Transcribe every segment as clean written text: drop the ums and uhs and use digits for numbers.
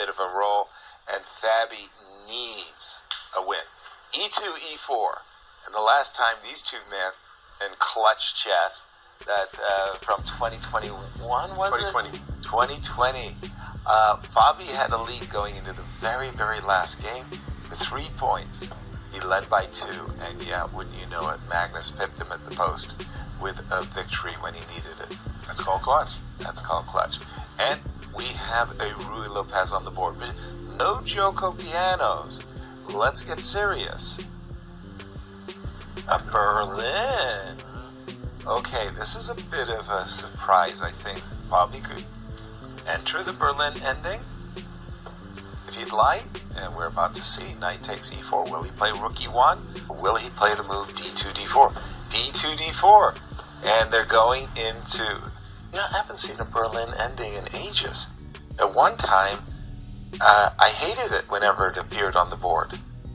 bit of a roll, and Fabi needs a win. E2, E4, and the last time these two met in clutch chess, that from 2021, was 2020. it? 2020. Fabi had a lead going into the very, very last game with 3 points. He led by 2, and yeah, wouldn't you know it, Magnus pipped him at the post with a victory when he needed it. That's called clutch. That's called clutch. And we have a Rui Lopez on the board. But no Joko pianos. Let's get serious. A Berlin. Okay, this is a bit of a surprise, I think. Fabi could enter the Berlin ending, if you'd like. And we're about to see. Knight takes e4. Will he play rook e1? Or will he play the move d2, d4? d2, d4. And they're going into... I haven't seen a Berlin ending in ages. At one time, I hated it whenever it appeared on the board.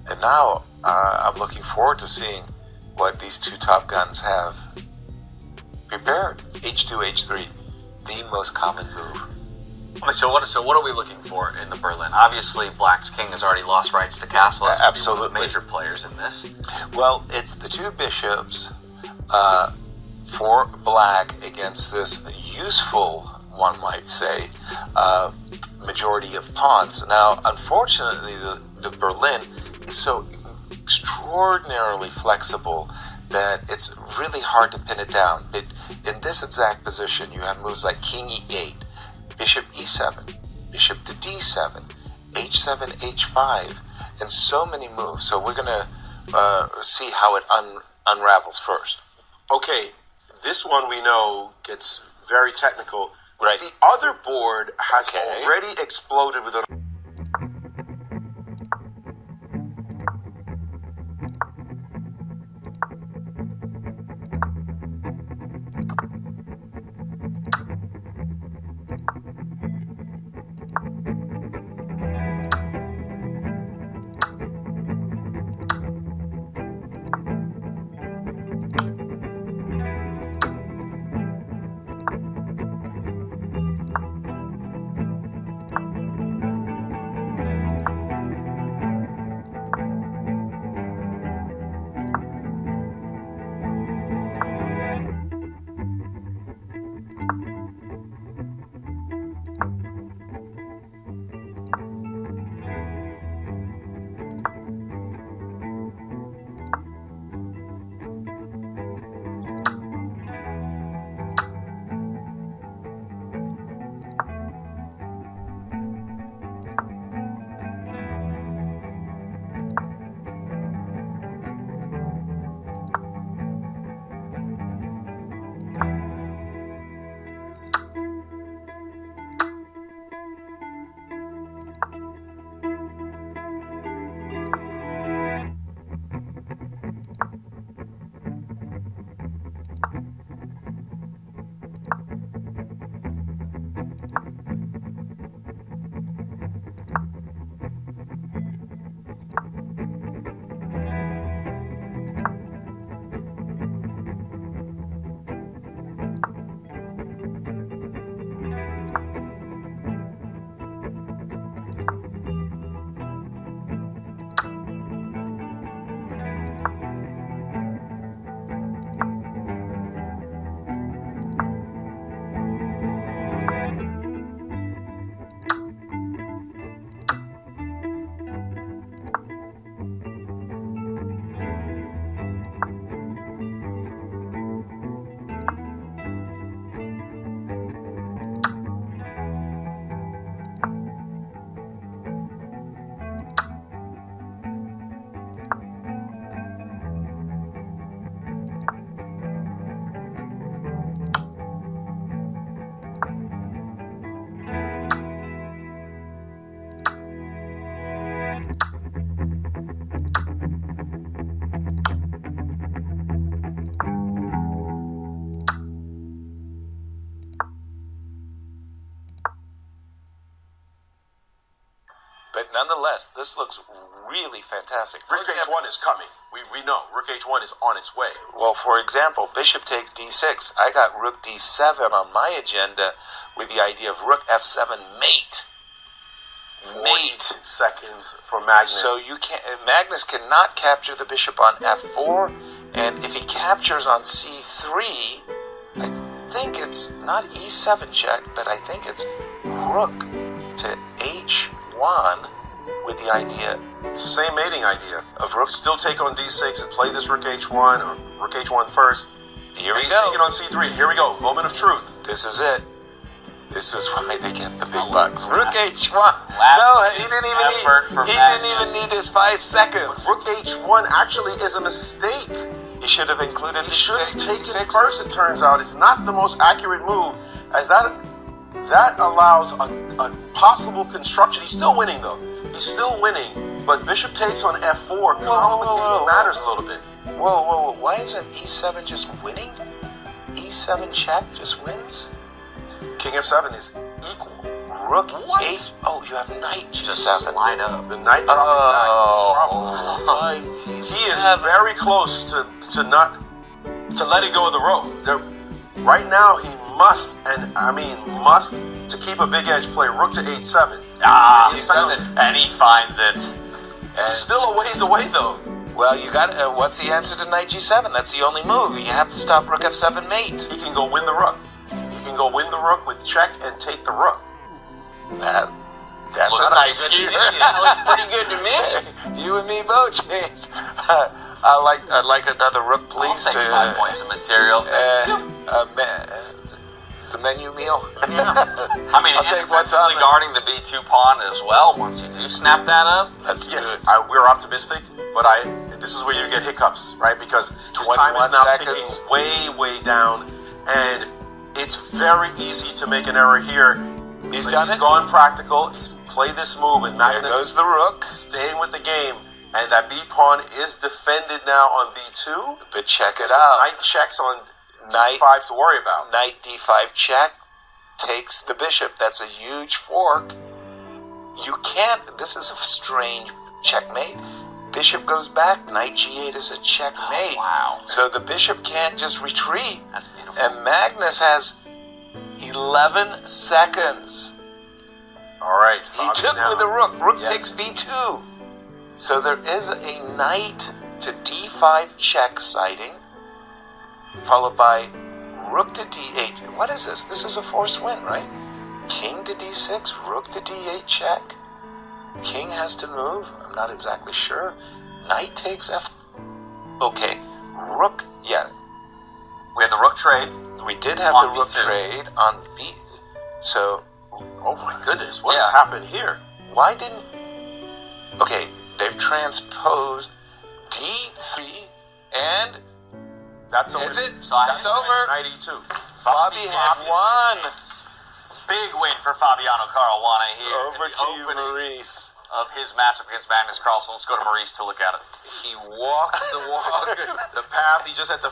And now, I'm looking forward to seeing what these two top guns have prepared. H2, H3, the most common move. So what are we looking for in the Berlin? Obviously, Black's king has already lost rights to castle. That's Absolutely. One of the major players in this. Well, it's the two bishops for Black against this useful, one might say, majority of pawns. Now, unfortunately, the Berlin is so extraordinarily flexible that it's really hard to pin it down. But in this exact position, you have moves like king e8, bishop e7, bishop to d7, h7, h5, and so many moves. So we're going to see how it unravels first. Okay, this one we know gets very technical. Right. The other board has Okay. already exploded with a... But nonetheless, this looks really fantastic. Rook H1 is coming. We know. Rook H1 is on its way. Well, for example, bishop takes d6. I got rook d7 on my agenda with the idea of rook f7 mate. mate. seconds for Magnus. So Magnus cannot capture the bishop on f4, and if he captures on c3, I think it's not e7 check, but I think it's rook to h1 with the idea It's the same mating idea. of rook. Still take on d6 and play this rook h1 or rook h1 first. Here And we he's go. taking on c3. Here we go. Moment of truth. This is it. This is why they get the big bucks. Rook h1. last No, he didn't even effort for need. He didn't Magnus. even need his 5 seconds. Rook h1 actually is a mistake. He should have included. He should have taken it first, it turns out. It's not the most accurate move, as that allows a possible construction. He's still winning, though. He's still winning, but bishop takes on f4 complicates matters a little bit. Whoa! Why isn't e7 just winning? E7 check just wins. King f7 is equal. Rook What? 8. Oh, you have knight Just g7. slide up. The knight dropping back. Oh, my He is very close to letting go of the rook. Right now, he must, must, to keep a big edge play, rook to h7. Ah, he's done it. And he finds it. He's still a ways away, though. Well, you got. What's the answer to knight g7? That's the only move. You have to stop rook f7 mate. He can go win the rook. He can go win the rook with check and take the rook. That's Looks a nice pretty skewer. good. That looks pretty good to me. You and me both, James. I'd like another rook, please. I'll take 5 points of material. The menu meal. I mean, I'll and take what's on effectively it. guarding the b2 pawn as well. Once you do snap that up, That's Yes, good. we're optimistic, but this is where you get hiccups, right? Because his time 21 is now seconds. ticking way down, and it's very easy to make an error here. He's But done he's it. gone practical. He's played this move, and There Magnus goes the rook. staying with the game. And that b pawn is defended now on b2. But check it So out. knight checks on Knight- d5 to worry about. Knight d5 check takes the bishop. That's a huge fork. You can't. This is a strange checkmate. Bishop goes back. Knight g8 is a checkmate. wow. So the bishop can't just retreat. That's beautiful. And Magnus has 11 seconds. All right. He Fabi took now. with the rook. Rook Yes. takes b2. So there is a knight to d5 check sighting, followed by rook to d8. What is this? This is a forced win, right? King to d6, rook to d8 check. King has to move. I'm not exactly sure. Knight takes f. Okay, rook. Yeah, We had the rook trade. we did have On the rook B2. trade on b. So Oh my goodness, what Yeah. has happened here? why didn't? Okay, they've transposed d3 and That's that's over. it. So I That's have over. Knight e2. Bobby has won. Big win for Fabiano Caruana here. Over in the to you, opening Maurice. of his matchup against Magnus Carlsen. Let's go to Maurice to look at it. He walked the walk, the path. He just had to